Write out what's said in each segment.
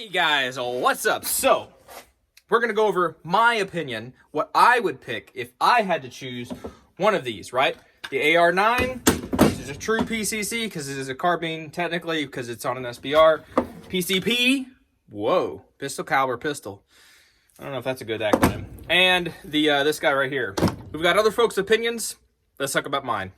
Hey guys, what's up? So, we're going to go over my opinion, what I would pick if I had to choose one of these, right? The AR9, this is a true PCC because it is a carbine technically because it's on an SBR. PCP, whoa, pistol caliber pistol. I don't know if that's a good acronym. And the this guy right here. We've got other folks' opinions. Let's talk about mine.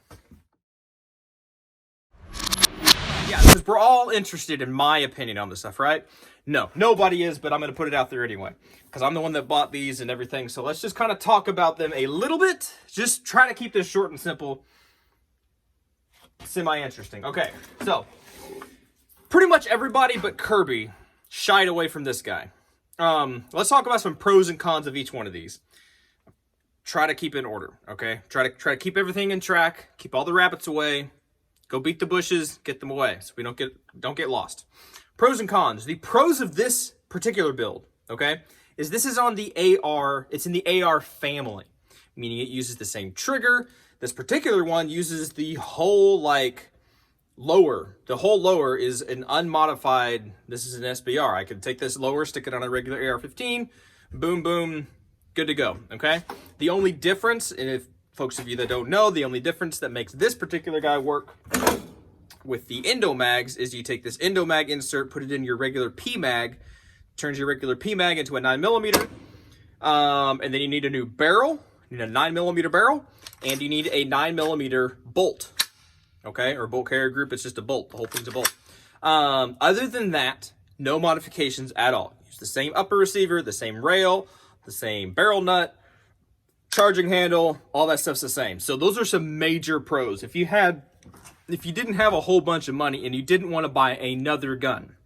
Yeah, because we're all interested in my opinion on this stuff, right? No, nobody is, but I'm going to put it out there anyway, because I'm the one that bought these and everything. So let's just kind of talk about them a little bit. Just try to keep this short and simple, semi-interesting. Okay, so pretty much everybody but Kirby shied away from this guy. Let's talk about some pros and cons of each one of these. Try to keep it in order, okay? Try to keep everything in track, keep all the rabbits away. Go beat the bushes, get them away, so we don't get lost. Pros and cons. The pros of this particular build, okay, is this is on the AR. It's in the AR family, meaning it uses the same trigger. This particular one uses the whole lower. The whole lower is an unmodified. This is an SBR. I could take this lower, stick it on a regular AR-15, boom, boom, good to go. Okay. The only difference, and if folks of you that don't know, the only difference that makes this particular guy work with the Indomags is you take this Indomag insert, put it in your regular PMag, turns your regular PMag into a 9mm, and then you need a new barrel, you need a 9mm barrel, and you need a 9mm bolt, okay, or bolt carrier group. It's just a bolt. The whole thing's a bolt. Other than that, no modifications at all. Use the same upper receiver, the same rail, the same barrel nut, charging handle, all that stuff's the same. So those are some major pros. If you didn't have a whole bunch of money and you didn't want to buy another gun,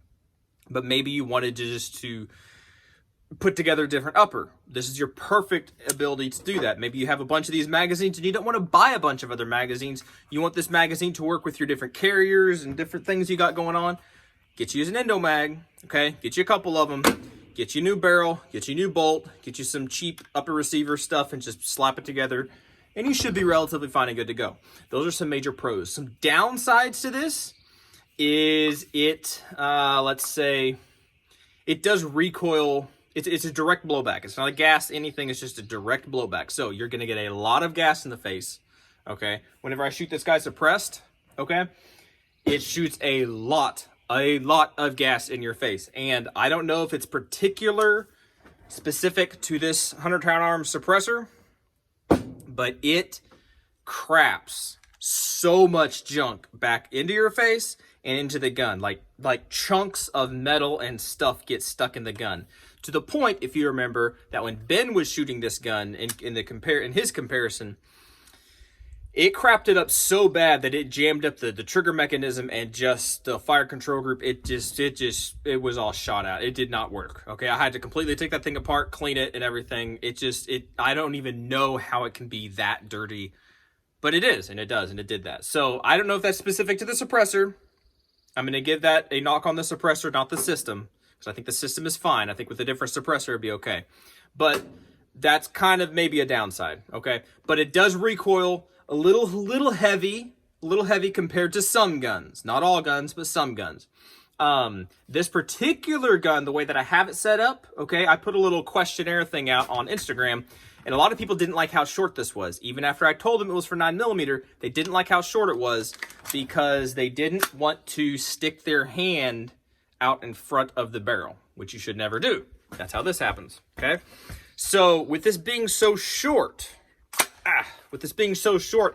but maybe you wanted to put together a different upper, this is your perfect ability to do that. Maybe you have a bunch of these magazines and you don't want to buy a bunch of other magazines. You want this magazine to work with your different carriers and different things you got going on. Get you an Indomag, okay? Get you a couple of them. Get you a new barrel, get you a new bolt, get you some cheap upper receiver stuff and just slap it together, and you should be relatively fine and good to go. Those are some major pros. Some downsides to this is let's say, it does recoil. It's a direct blowback. It's not a gas, anything. It's just a direct blowback. So you're going to get a lot of gas in the face, okay? Whenever I shoot this guy suppressed, okay, it shoots a lot of gas in your face. And I don't know if it's specific to this 100-round arm suppressor, but it craps so much junk back into your face and into the gun. Like chunks of metal and stuff get stuck in the gun. To the point, if you remember, that when Ben was shooting this gun in his comparison, it crapped it up so bad that it jammed up the trigger mechanism and just the fire control group. It was all shot out. It did not work. Okay, I had to completely take that thing apart, clean it and everything. I don't even know how it can be that dirty, but it is, and it does, and it did that. So I don't know if that's specific to the suppressor. I'm going to give that a knock on the suppressor, not the system, because I think the system is fine. I think with a different suppressor, it'd be okay. But that's kind of maybe a downside, okay? But it does recoil a little heavy compared to some guns. Not all guns, but some guns. This particular gun, the way that I have it set up, okay, I put a little questionnaire thing out on Instagram, and a lot of people didn't like how short this was. Even after I told them it was for 9mm, they didn't like how short it was because they didn't want to stick their hand out in front of the barrel, which you should never do. That's how this happens, okay? So with this being so short,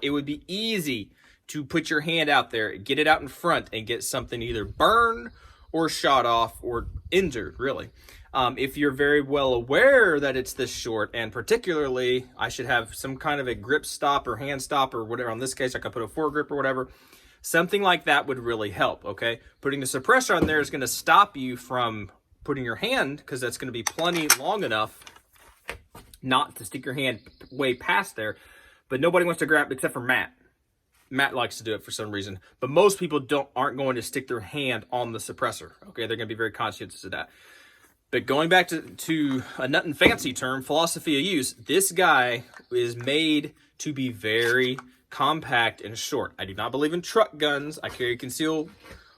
it would be easy to put your hand out there, get it out in front, and get something either burned or shot off or injured, really. If you're very well aware that it's this short, and particularly I should have some kind of a grip stop or hand stop or whatever. In this case, I could put a foregrip or whatever. Something like that would really help, okay? Putting the suppressor on there is going to stop you from putting your hand, because that's going to be plenty long enough not to stick your hand way past there. But nobody wants to grab, except for Matt. Matt likes to do it for some reason. But most people aren't going to stick their hand on the suppressor. Okay, they're going to be very conscientious of that. But going back to a nut and fancy term, philosophy of use, this guy is made to be very compact and short. I do not believe in truck guns. I carry a concealed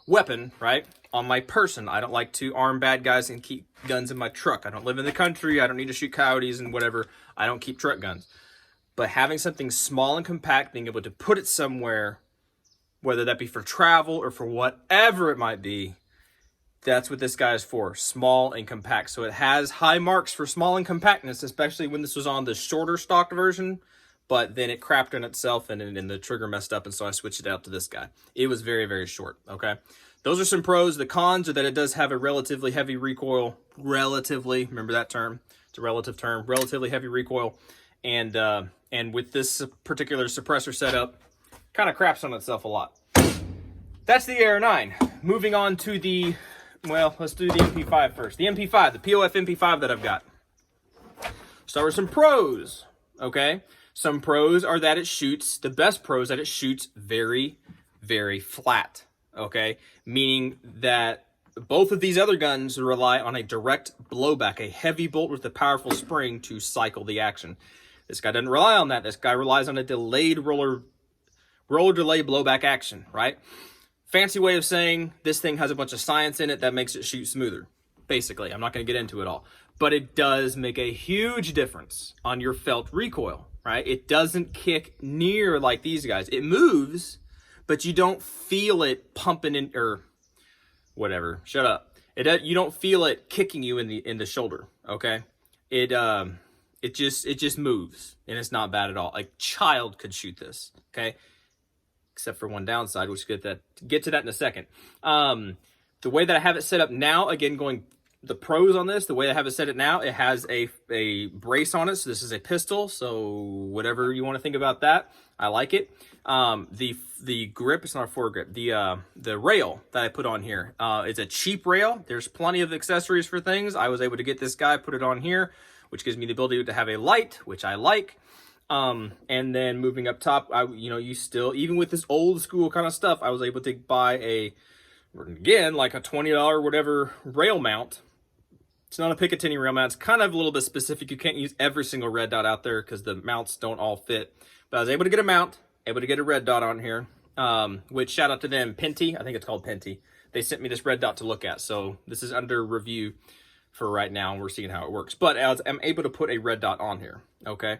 weapon, right? on my person. I don't like to arm bad guys and keep guns in my truck. I don't live in the country. I don't need to shoot coyotes and whatever. I don't keep truck guns. But having something small and compact, being able to put it somewhere, whether that be for travel or for whatever it might be, that's what this guy is for, small and compact. So it has high marks for small and compactness, especially when this was on the shorter stocked version, but then it crapped on itself and the trigger messed up, and so I switched it out to this guy. It was very, very short, okay? Those are some pros. The cons are that it does have a relatively heavy recoil, remember that term, it's a relative term, relatively heavy recoil, and with this particular suppressor setup, kind of craps on itself a lot. That's the AR9. Moving on to the, well, let's do the MP5 first. The MP5, the POF MP5 that I've got. Start with some pros, okay? Some pros are that it shoots, the best pros that it shoots very, very flat, okay? Meaning that both of these other guns rely on a direct blowback, a heavy bolt with a powerful spring to cycle the action. This guy doesn't rely on that. This guy relies on a delayed roller delay blowback action, right? Fancy way of saying this thing has a bunch of science in it that makes it shoot smoother. Basically, I'm not going to get into it all. But it does make a huge difference on your felt recoil, right? It doesn't kick near like these guys. It moves, but you don't feel it pumping in, or whatever. Shut up. You don't feel it kicking you in the shoulder, okay? It just moves, and it's not bad at all. A child could shoot this, okay? Except for one downside, which get to that in a second. The way that I have it set up now, again, going the pros on this, the way I have it set up now, it has a brace on it. So this is a pistol. So whatever you want to think about that, I like it. The grip, it's not a foregrip. The rail that I put on here, it's a cheap rail. There's plenty of accessories for things. I was able to get this guy, put it on here, which gives me the ability to have a light, which I like. And then moving up top, you still, even with this old school kind of stuff, I was able to buy again, like a $20 whatever rail mount. It's not a Picatinny rail mount. It's kind of a little bit specific. You can't use every single red dot out there because the mounts don't all fit. But I was able to get a mount, able to get a red dot on here, which shout out to them, Penty. I think it's called Penty. They sent me this red dot to look at. So this is under review for right now, and we're seeing how it works. But I'm able to put a red dot on here, okay?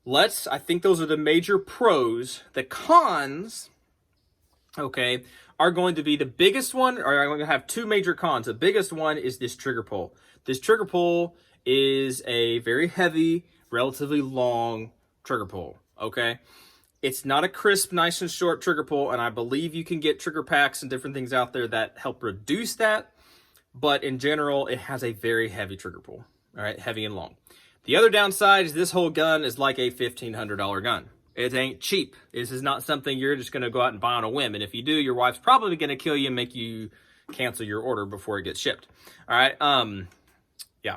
I think those are the major pros. The cons, okay, are going to be the biggest one, or I'm going to have two major cons. The biggest one is this trigger pull. This trigger pull is a very heavy, relatively long trigger pull, okay? It's not a crisp, nice and short trigger pull, and I believe you can get trigger packs and different things out there that help reduce that, but in general, it has a very heavy trigger pull, all right, heavy and long. The other downside is this whole gun is like a $1,500 gun. It ain't cheap. This is not something you're just going to go out and buy on a whim. And if you do, your wife's probably going to kill you and make you cancel your order before it gets shipped. All right. Yeah.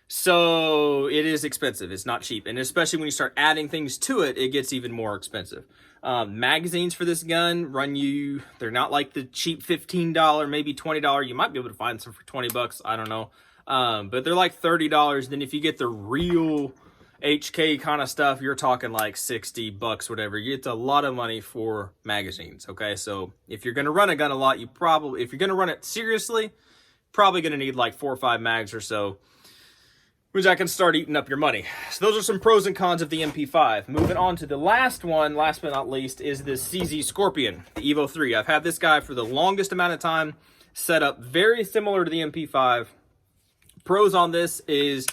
So it is expensive. It's not cheap. And especially when you start adding things to it, it gets even more expensive. Magazines for this gun they're not like the cheap $15, maybe $20. You might be able to find some for $20. I don't know. But they're like $30. Then if you get the real HK kind of stuff, you're talking like $60, whatever. You get a lot of money for magazines. Okay. So if you're going to run a gun a lot, if you're going to run it seriously, probably going to need like 4 or 5 mags or so, which I can start eating up your money. So those are some pros and cons of the MP5. Moving on to the last one, last but not least, is the CZ Scorpion, the Evo 3. I've had this guy for the longest amount of time, set up very similar to the MP5. Pros on this is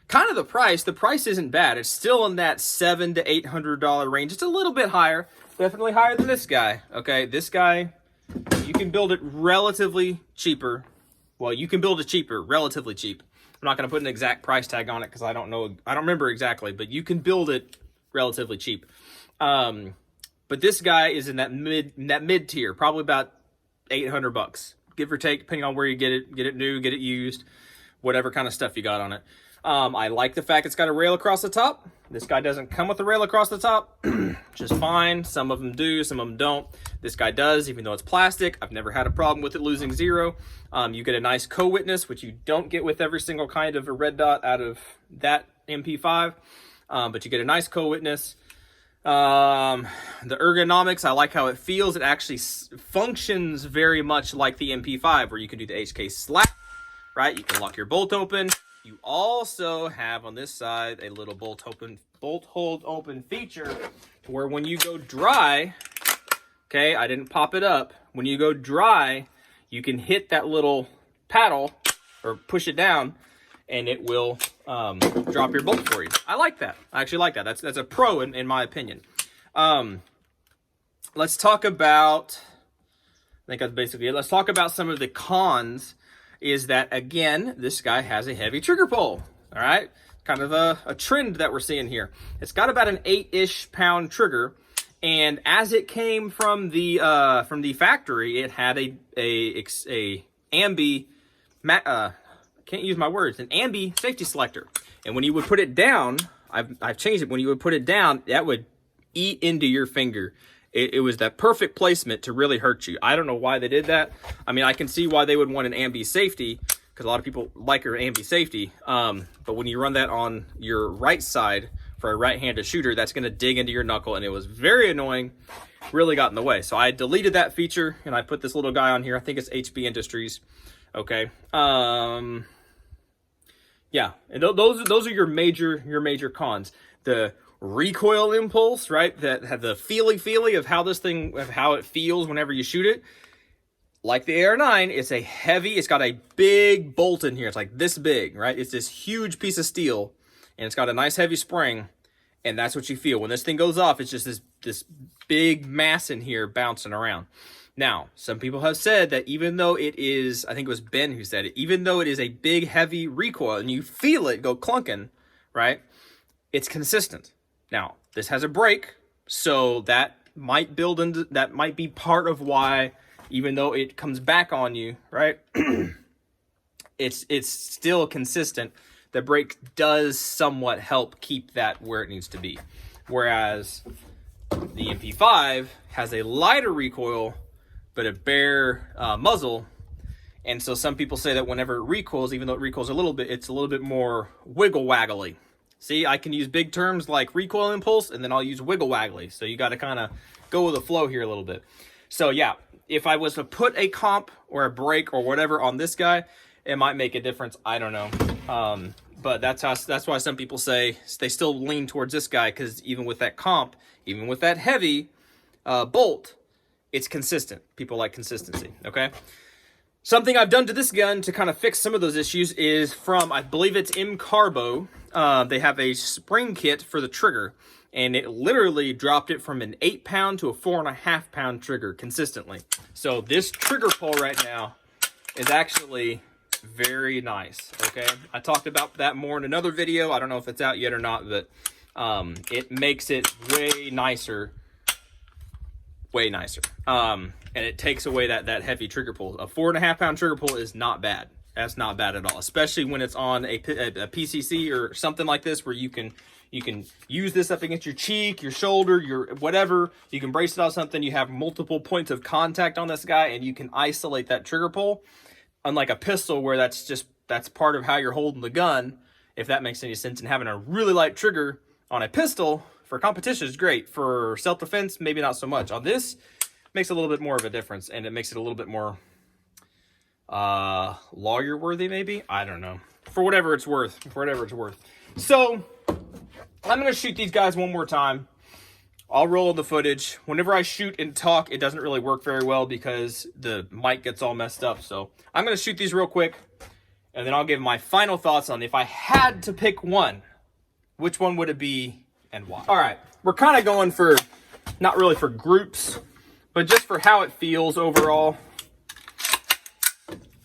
kind of the price. The price isn't bad. It's still in that $700 to $800 range. It's a little bit higher, definitely higher than this guy. Okay, this guy, you can build it relatively cheaper. Well, you can build it cheaper, relatively cheap. I'm not going to put an exact price tag on it because I don't know. I don't remember exactly, but you can build it relatively cheap. But this guy is in that mid tier, probably about $800, give or take, depending on where you get it new, get it used, whatever kind of stuff you got on it. I like the fact it's got a rail across the top. This guy doesn't come with a rail across the top, just fine. Some of them do, some of them don't. This guy does, even though it's plastic. I've never had a problem with it losing zero. You get a nice co-witness, which you don't get with every single kind of a red dot out of that MP5. But you get a nice co-witness. The ergonomics, I like how it feels. It actually functions very much like the MP5, where you can do the HK slap, right? You can lock your bolt open. You also have on this side a little bolt hold open feature to where when you go dry, okay, I didn't pop it up. When you go dry, you can hit that little paddle or push it down, and it will drop your bolt for you. I like that. I actually like that. That's a pro in my opinion. Let's talk about, I think that's basically it. Let's talk about some of the cons. Is that, again, this guy has a heavy trigger pull. All right, kind of a trend that we're seeing here. It's got about an 8-ish pound trigger, and as it came from the factory, it had a ambi, can't use my words, an ambi safety selector. And when you would put it down, I've changed it. When you would put it down, that would eat into your finger. It was that perfect placement to really hurt you. I don't know why they did that. I mean, I can see why they would want an ambi safety, because a lot of people like your ambi safety. But when you run that on your right side for a right-handed shooter, that's going to dig into your knuckle, and it was very annoying. Really got in the way. So I deleted that feature, and I put this little guy on here. I think it's HB Industries. Okay. Yeah, and those are your major cons. The recoil impulse, right? That have the feely of how how it feels whenever you shoot it. Like the AR-9, it's got a big bolt in here. It's like this big, right? It's this huge piece of steel, and it's got a nice heavy spring, and that's what you feel. When this thing goes off, it's just this big mass in here bouncing around. Now, some people have said that even though it is, I think it was Ben who said it, even though it is a big, heavy recoil, and you feel it go clunking, right? It's consistent. Now, this has a brake, so that might be part of why, even though it comes back on you, right? it's still consistent. The brake does somewhat help keep that where it needs to be. Whereas the MP5 has a lighter recoil, but a bare muzzle. And so some people say that whenever it recoils, even though it recoils a little bit, it's a little bit more wiggle waggly. See, I can use big terms like recoil impulse, and then I'll use wiggle waggly. So you got to kind of go with the flow here a little bit. So yeah, if I was to put a comp or a brake or whatever on this guy, it might make a difference. I don't know. But that's why some people say they still lean towards this guy, because even with that comp, even with that heavy bolt, it's consistent. People like consistency, okay? Something I've done to this gun to kind of fix some of those issues is from, I believe it's M Carbo. They have a spring kit for the trigger, and it literally dropped it from an 8-pound to a 4.5-pound trigger consistently. So this trigger pull right now is actually very nice, okay? I talked about that more in another video. I don't know if it's out yet or not, but it makes it way nicer. And it takes away that heavy trigger pull. A 4.5-pound trigger pull is not bad. That's not bad at all, especially when it's on a PCC or something like this, where you can use this up against your cheek, your shoulder, your whatever. You can brace it on something. You have multiple points of contact on this guy, and you can isolate that trigger pull. Unlike a pistol, where that's part of how you're holding the gun, if that makes any sense. And having a really light trigger on a pistol for competition is great. For self-defense, maybe not so much. On this, makes a little bit more of a difference, and it makes it a little bit more lawyer worthy, maybe. I don't know. For whatever it's worth. So I'm gonna shoot these guys one more time. I'll roll the footage. Whenever I shoot and talk, it doesn't really work very well because the mic gets all messed up. So I'm gonna shoot these real quick, and then I'll give my final thoughts on if I had to pick one, which one would it be and why? All right, we're kind of going for, not really for groups, but just for how it feels overall.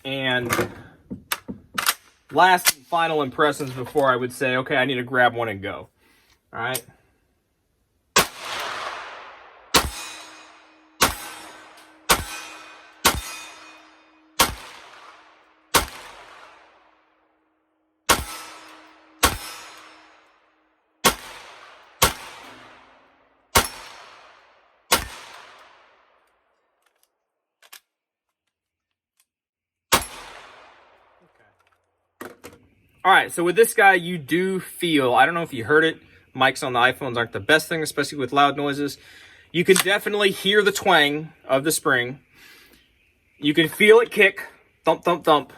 And last and final impressions before I would say, okay, I need to grab one and go. All right. All right, so with this guy, you do feel, I don't know if you heard it, mics on the iPhones aren't the best thing, especially with loud noises. You can definitely hear the twang of the spring. You can feel it kick, thump, thump, thump.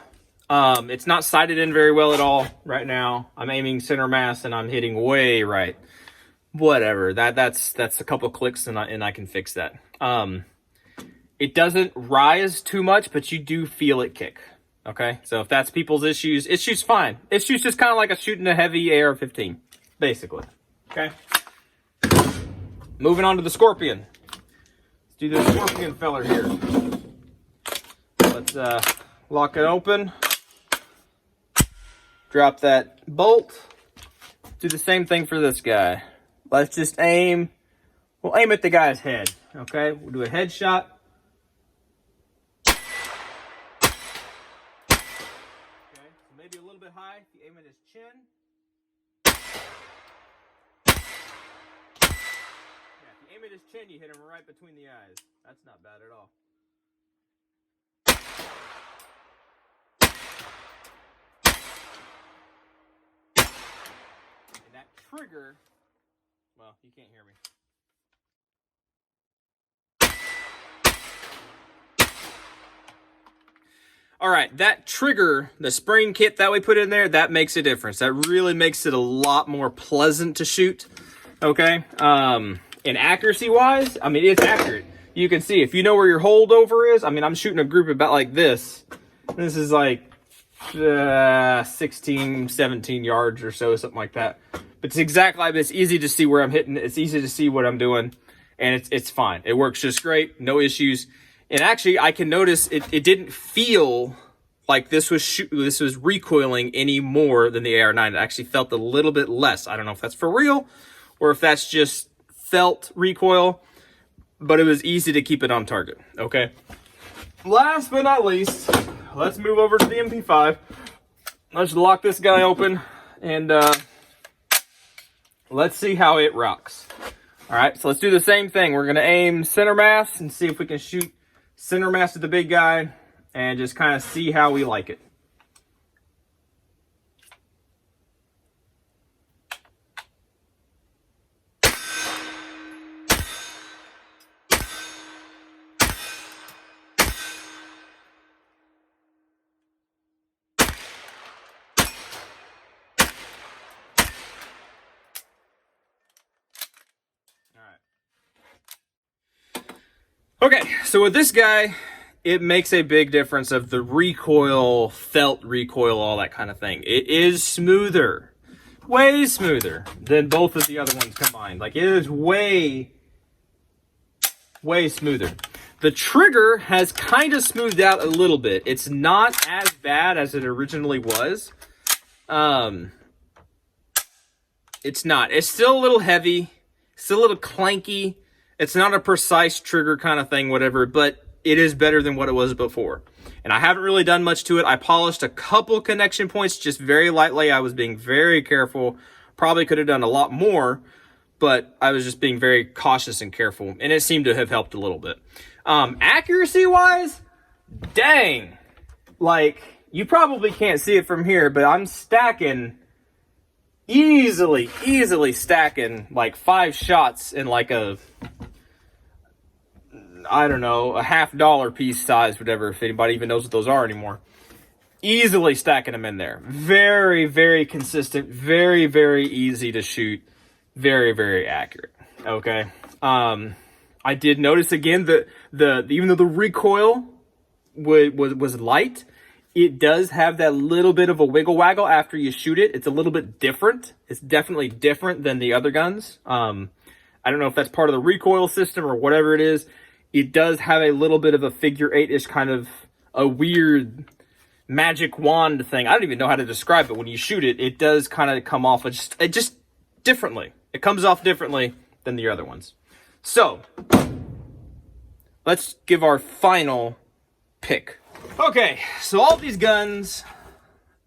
It's not sighted in very well at all right now. I'm aiming center mass and I'm hitting way right. Whatever. That's a couple clicks and I can fix that. It doesn't rise too much, but you do feel it kick. Okay, so if that's people's issues, it shoots fine. It shoots just kind of like shooting a heavy AR-15, basically. Okay. Moving on to the Scorpion. Let's do this Scorpion feller here. Let's lock it open. Drop that bolt. Do the same thing for this guy. Let's just aim. We'll aim at the guy's head. Okay, we'll do a headshot. Maybe a little bit high if you aim at his chin. Yeah, if you aim at his chin, you hit him right between the eyes. That's not bad at all. And that trigger, well, you can't hear me. All right, that trigger, the spring kit that we put in there, that makes a difference. That really makes it a lot more pleasant to shoot, okay? And accuracy-wise, I mean, it's accurate. You can see, if you know where your holdover is, I mean, I'm shooting a group about like this. This is like 16, 17 yards or so, something like that. But it's exactly like this. It's easy to see where I'm hitting. It's easy to see what I'm doing, and it's fine. It works just great, no issues. And actually, I can notice it didn't feel like this was recoiling any more than the AR-9. It actually felt a little bit less. I don't know if that's for real or if that's just felt recoil, but it was easy to keep it on target, okay? Last but not least, let's move over to the MP5. Let's lock this guy open and let's see how it rocks. All right, so let's do the same thing. We're going to aim center mass and see if we can shoot center mass to the big guy and just kind of see how we like it. Okay, so with this guy, it makes a big difference of the recoil, felt recoil, all that kind of thing. It is smoother, way smoother than both of the other ones combined. Like, it is way smoother. The trigger has kind of smoothed out a little bit. It's not as bad as it originally was. It's not. It's still a little heavy, still a little clanky. It's not a precise trigger kind of thing, whatever, but it is better than what it was before. And I haven't really done much to it. I polished a couple connection points just very lightly. I was being very careful. Probably could have done a lot more, but I was just being very cautious and careful. And it seemed to have helped a little bit. Accuracy-wise, dang. Like, you probably can't see it from here, but I'm stacking, easily stacking like 5 shots in like a, I don't know, a $50 piece size, whatever, if anybody even knows what those are anymore. Easily stacking them in there. Very, very consistent, very, very easy to shoot, very, very accurate. Okay. I did notice again that even though the recoil was light, it does have that little bit of a wiggle waggle after you shoot it. It's a little bit different. It's definitely different than the other guns. I don't know if that's part of the recoil system or whatever it is. It does have a little bit of a figure 8-ish kind of a weird magic wand thing. I don't even know how to describe it. When you shoot it, it does kind of come off just differently. It comes off differently than the other ones. So, let's give our final pick. Okay, so all these guns,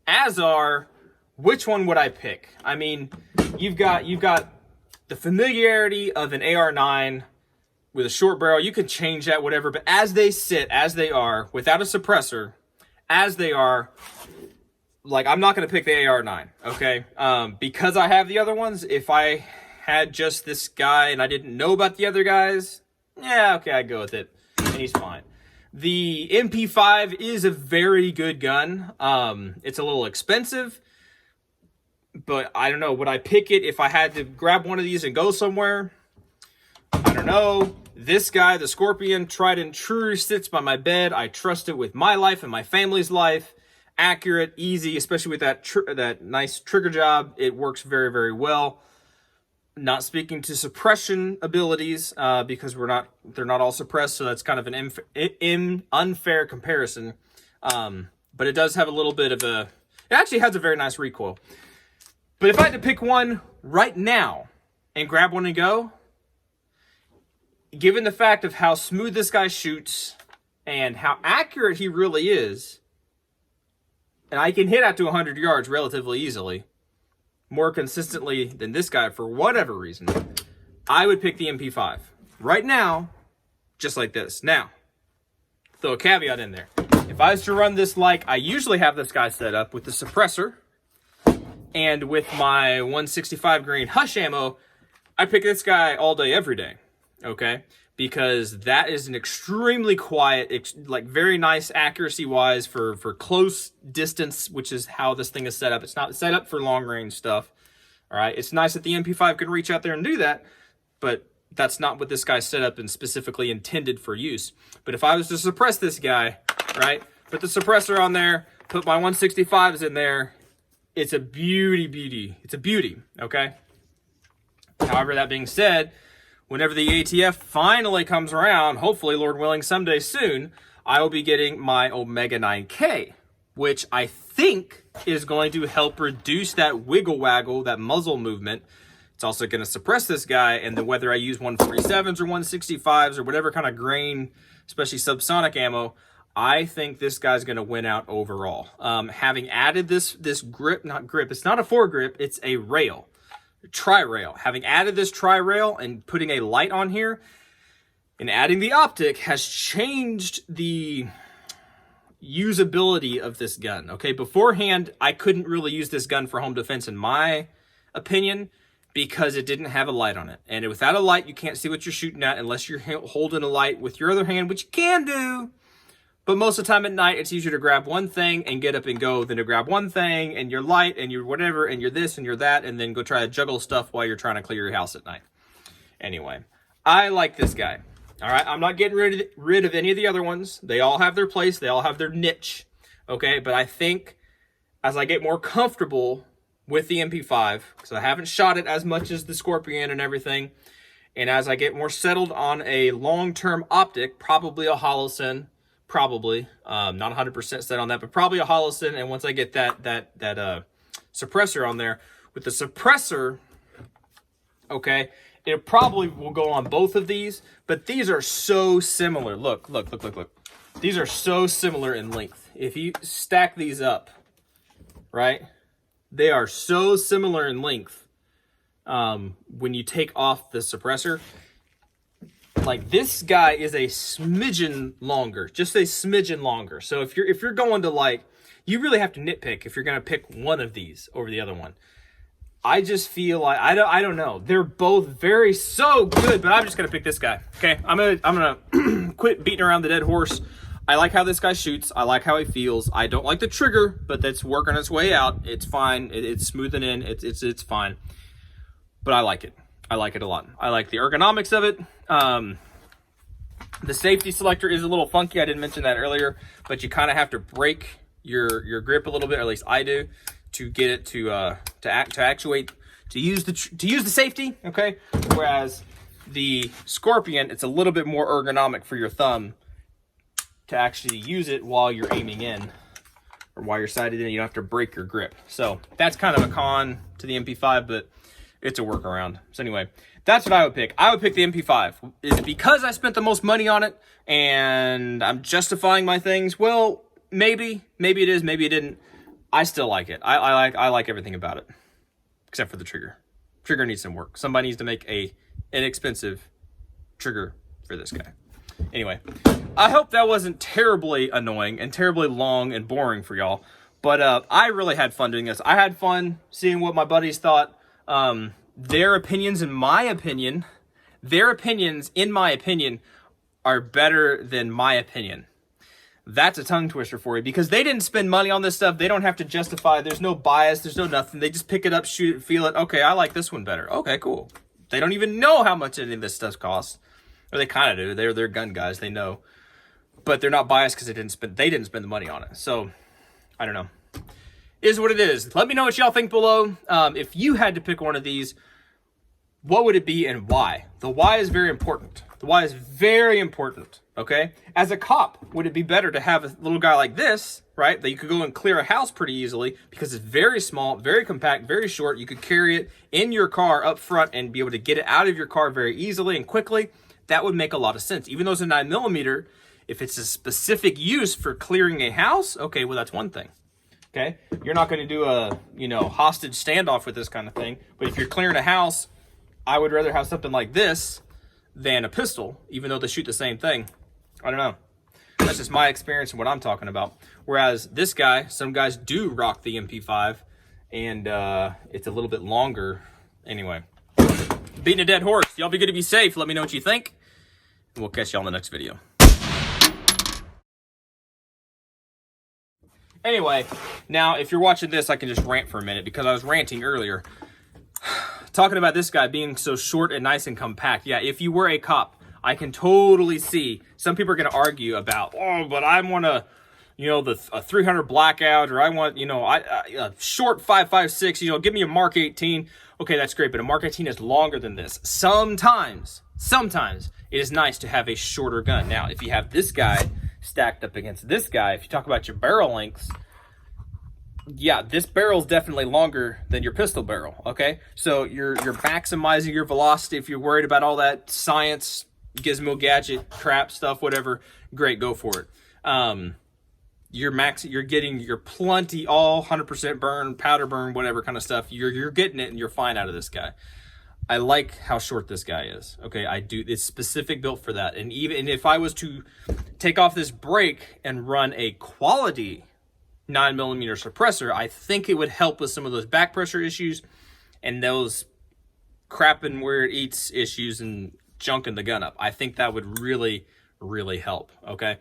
as are, which one would I pick? I mean, you've got the familiarity of an AR-9 with a short barrel. You can change that, whatever, but as they sit, as they are, without a suppressor, as they are, like, I'm not going to pick the AR-9, okay? Because I have the other ones, if I had just this guy and I didn't know about the other guys, yeah, okay, I'd go with it, and he's fine. The MP5 is a very good gun. It's a little expensive, but I don't know, would I pick it if I had to grab one of these and go somewhere? I don't know. This guy, the Scorpion, tried and true, sits by my bed. I trust it with my life and my family's life. Accurate, easy, especially with that nice trigger job. It works very, very well. Not speaking to suppression abilities, because they're not all suppressed, so that's kind of an unfair comparison. But it does have a little bit of it actually has a very nice recoil. But if I had to pick one right now and grab one and go, given the fact of how smooth this guy shoots and how accurate he really is, and I can hit out to 100 yards relatively easily, more consistently than this guy for whatever reason, I would pick the MP5. Right now, just like this. Now, throw a caveat in there. If I was to run this like I usually have this guy set up with the suppressor and with my 165 grain Hush ammo, I pick this guy all day, every day. Okay? Because that is an extremely quiet, like very nice accuracy-wise for close distance, which is how this thing is set up. It's not set up for long-range stuff, all right? It's nice that the MP5 can reach out there and do that, but that's not what this guy's set up and specifically intended for use. But if I was to suppress this guy, right, put the suppressor on there, put my 165s in there, it's a beauty. It's a beauty, okay? However, that being said, whenever the ATF finally comes around, hopefully, Lord willing, someday soon, I will be getting my Omega 9K, which I think is going to help reduce that wiggle waggle, that muzzle movement. It's also going to suppress this guy, and then whether I use 147s or 165s or whatever kind of grain, especially subsonic ammo, I think this guy's going to win out overall. Having added this grip, it's not a foregrip, it's a rail. Tri-rail. Having added this tri-rail and putting a light on here and adding the optic has changed the usability of this gun. Okay, beforehand, I couldn't really use this gun for home defense in my opinion because it didn't have a light on it. And without a light, you can't see what you're shooting at unless you're holding a light with your other hand, which you can do. But most of the time at night, it's easier to grab one thing and get up and go than to grab one thing and your light and your whatever and your this and your that and then go try to juggle stuff while you're trying to clear your house at night. Anyway, I like this guy. All right, I'm not getting rid of any of the other ones. They all have their place. They all have their niche. Okay, but I think as I get more comfortable with the MP5, because I haven't shot it as much as the Scorpion and everything, and as I get more settled on a long-term optic, probably a Holosun, probably not 100% set on that, but probably a Holosun. And once I get that suppressor on there, with the suppressor, okay, it probably will go on both of these. But these are so similar. Look. These are so similar in length. If you stack these up, right, they are so similar in length. When you take off the suppressor. Like, this guy is a smidgen longer, just a smidgen longer. So if you're going to, like, you really have to nitpick if you're going to pick one of these over the other one. I just feel like, I don't know. They're both so good, but I'm just going to pick this guy. Okay, I'm gonna quit beating around the dead horse. I like how this guy shoots. I like how he feels. I don't like the trigger, but that's working its way out. It's fine. It's smoothing in. It's fine. But I like it. I like it a lot. I like the ergonomics of it. The safety selector is a little funky. I didn't mention that earlier, but you kind of have to break your grip a little bit, or at least I do, to get it to actuate, to use the safety. Okay, whereas the Scorpion, it's a little bit more ergonomic for your thumb to actually use it while you're aiming in or while you're sighted in. You don't have to break your grip. So that's kind of a con to the MP5, but it's a workaround. So anyway, that's what I would pick. I would pick the MP5. Is it because I spent the most money on it and I'm justifying my things? Well, maybe it is, maybe it didn't. I still like it. I like everything about it, except for the trigger. Trigger needs some work. Somebody needs to make a inexpensive trigger for this guy. Anyway, I hope that wasn't terribly annoying and terribly long and boring for y'all. But I really had fun doing this. I had fun seeing what my buddies thought. their opinions, in my opinion, are better than my opinion. That's a tongue twister for you, because they didn't spend money on this stuff. They don't have to justify. There's no bias. There's no nothing. They just pick it up, shoot it, feel it. Okay, I like this one better. Okay, cool. They don't even know how much any of this stuff costs. Or they kind of do. They're gun guys. They know. But they're not biased because they didn't spend the money on it. So, I don't know. It is what it is. Let me know what y'all think below. If you had to pick one of these, what would it be and why? The why is very important. The why is very important, okay? As a cop, would it be better to have a little guy like this, right, that you could go and clear a house pretty easily because it's very small, very compact, very short. You could carry it in your car up front and be able to get it out of your car very easily and quickly. That would make a lot of sense. Even though it's a 9mm, if it's a specific use for clearing a house, okay, well, that's one thing. Okay, you're not going to do a, hostage standoff with this kind of thing. But if you're clearing a house, I would rather have something like this than a pistol, even though they shoot the same thing. I don't know. That's just my experience and what I'm talking about. Whereas this guy, some guys do rock the MP5, and it's a little bit longer. Anyway, beating a dead horse. Y'all be good to be safe. Let me know what you think, and we'll catch y'all in the next video. Anyway, now if you're watching this, I can just rant for a minute because I was ranting earlier. Talking about this guy being so short and nice and compact. Yeah, if you were a cop, I can totally see some people are going to argue about, oh, but I want a 300 blackout, or I want, a short 5.56, give me a Mark 18. Okay, that's great, but a Mark 18 is longer than this. Sometimes it is nice to have a shorter gun. Now, if you have this guy stacked up against this guy, if you talk about your barrel lengths, yeah, this barrel's definitely longer than your pistol barrel, okay? So you're maximizing your velocity. If you're worried about all that science, gizmo, gadget, crap stuff, whatever, great, go for it. You're getting your plenty, all 100% burn, powder burn, whatever kind of stuff. You're getting it, and you're fine out of this guy. I like how short this guy is. Okay, I do. It's specific built for that. And even if I was to take off this brake and run a quality 9mm suppressor, I think it would help with some of those back pressure issues and those crapping where it eats issues and junking the gun up. I think that would really, really help. Okay,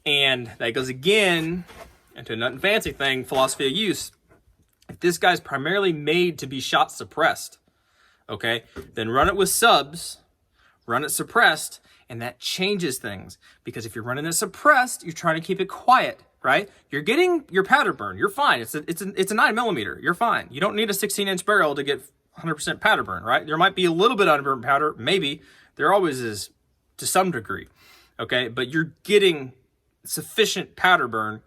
and that goes again into a nothing fancy thing, philosophy of use. If this guy's primarily made to be shot suppressed, okay, then run it with subs, run it suppressed, and that changes things. Because if you're running it suppressed, you're trying to keep it quiet, right? You're getting your powder burn. You're fine. It's a 9mm. You're fine. You don't need a 16-inch barrel to get 100% powder burn, right? There might be a little bit of unburned powder, maybe. There always is to some degree, okay? But you're getting sufficient powder burn.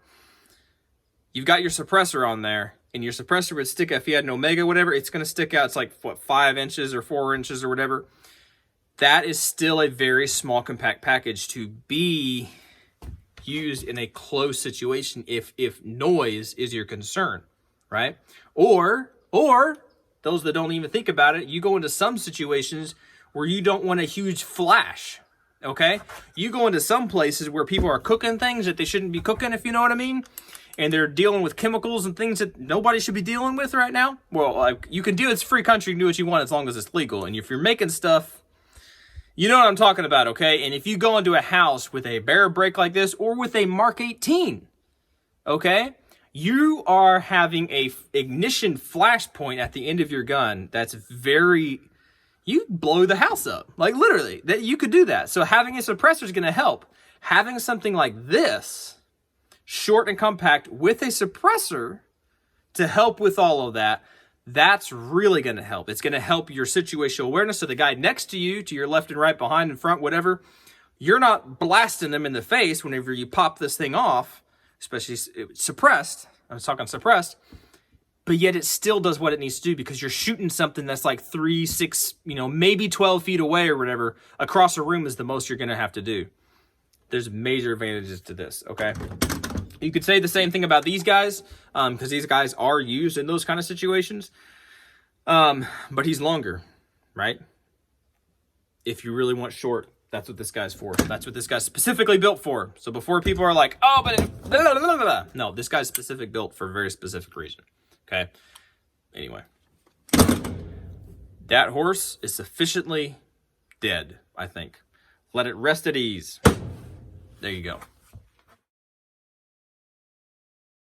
You've got your suppressor on there, and your suppressor would stick out. If you had an Omega, whatever, it's going to stick out. It's like, what, 5 inches or 4 inches or whatever. That is still a very small, compact package to be used in a close situation if noise is your concern, right? Or those that don't even think about it, you go into some situations where you don't want a huge flash, okay? You go into some places where people are cooking things that they shouldn't be cooking, if you know what I mean, and they're dealing with chemicals and things that nobody should be dealing with right now. Well, like, you can do, it's a free country, you can do what you want as long as it's legal. And if you're making stuff, you know what I'm talking about, okay? And if you go into a house with a barrel brake like this, or with a Mark 18, okay, you are having a ignition flash point at the end of your gun that's very, you blow the house up. Like, literally, that you could do that. So having a suppressor is going to help. Having something like this, short and compact, with a suppressor to help with all of that, that's really going to help. It's going to help your situational awareness. So the guy next to you, to your left and right, behind and front, whatever, you're not blasting them in the face whenever you pop this thing off, especially suppressed. I was talking suppressed. But yet it still does what it needs to do, because you're shooting something that's like 3, 6, maybe 12 feet away or whatever. Across a room is the most you're going to have to do. There's major advantages to this, okay? You could say the same thing about these guys, because these guys are used in those kind of situations. But he's longer, right? If you really want short, that's what this guy's for. That's what this guy's specifically built for. So before people are like, oh, but blah, blah, blah, blah. No, this guy's specific built for a very specific reason. Okay. Anyway, That horse is sufficiently dead, I think. Let it rest at ease. There you go.